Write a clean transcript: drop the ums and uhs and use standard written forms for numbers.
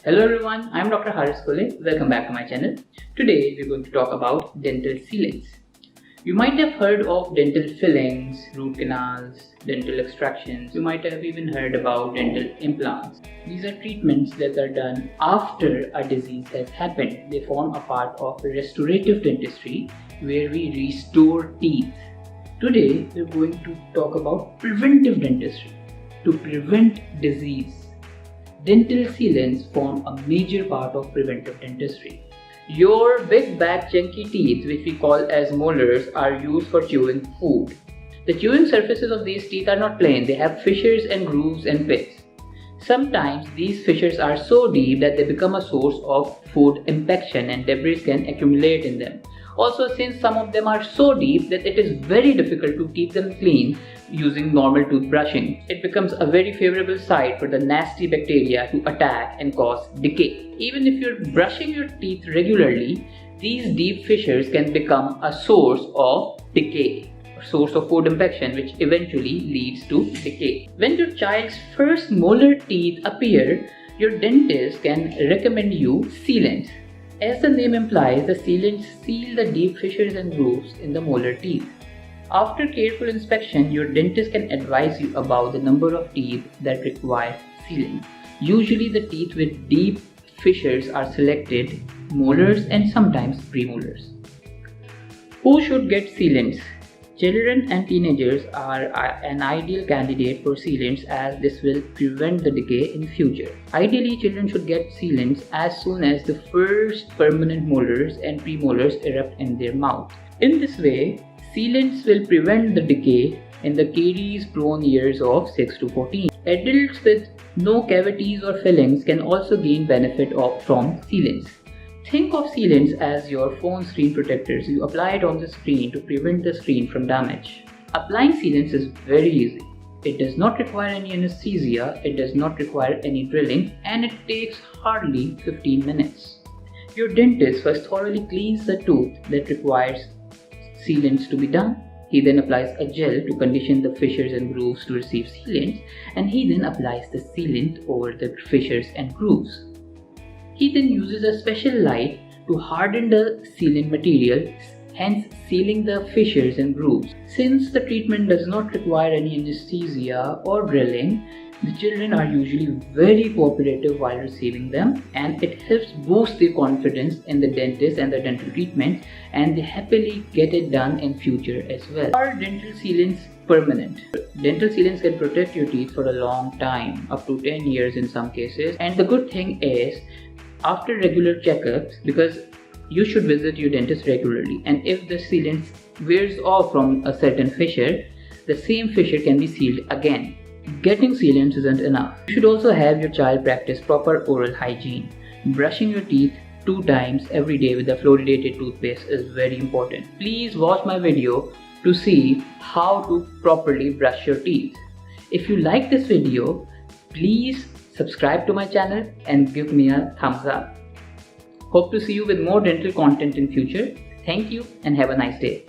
Hello everyone, I am Dr. Haris Kole. Welcome back to my channel. Today we are going to talk about dental sealants. You might have heard of dental fillings, root canals, dental extractions. You might have even heard about dental implants. These are treatments that are done after a disease has happened. They form a part of restorative dentistry where we restore teeth. Today we are going to talk about preventive dentistry to prevent disease. Dental sealants form a major part of preventive dentistry. Your big back chunky teeth, which we call as molars, are used for chewing food. The chewing surfaces of these teeth are not plain, they have fissures and grooves and pits. Sometimes these fissures are so deep that they become a source of food impaction and debris can accumulate in them. Also, since some of them are so deep that it is very difficult to keep them clean using normal toothbrushing, it becomes a very favorable site for the nasty bacteria to attack and cause decay. Even if you're brushing your teeth regularly, these deep fissures can become a source of decay, a source of food impaction, which eventually leads to decay. When your child's first molar teeth appear, your dentist can recommend you sealants. As the name implies, the sealants seal the deep fissures and grooves in the molar teeth. After careful inspection, your dentist can advise you about the number of teeth that require sealing. Usually the teeth with deep fissures are selected, molars and sometimes premolars. Who should get sealants? Children and teenagers are an ideal candidate for sealants as this will prevent the decay in future. Ideally, children should get sealants as soon as the first permanent molars and premolars erupt in their mouth. In this way, sealants will prevent the decay in the caries-prone years of 6 to 14. Adults with no cavities or fillings can also gain benefit from sealants. Think of sealants as your phone screen protectors. You apply it on the screen to prevent the screen from damage. Applying sealants is very easy. It does not require any anesthesia, it does not require any drilling, and it takes hardly 15 minutes. Your dentist first thoroughly cleans the tooth that requires sealants to be done. He then applies a gel to condition the fissures and grooves to receive sealants, and he then applies the sealant over the fissures and grooves. He then uses a special light to harden the sealant material, hence sealing the fissures and grooves. Since the treatment does not require any anesthesia or drilling, the children are usually very cooperative while receiving them, and it helps boost their confidence in the dentist and the dental treatment, and they happily get it done in future as well. Are dental sealants permanent? Dental sealants can protect your teeth for a long time, up to 10 years in some cases, and the good thing is, after regular checkups, because you should visit your dentist regularly, and if the sealant wears off from a certain fissure, the same fissure can be sealed again. Getting sealants isn't enough. You should also have your child practice proper oral hygiene. Brushing your teeth 2 times every day with a fluoridated toothpaste is very important. Please watch my video to see how to properly brush your teeth. If you like this video, please subscribe to my channel and give me a thumbs up. Hope to see you with more dental content in future. Thank you and have a nice day.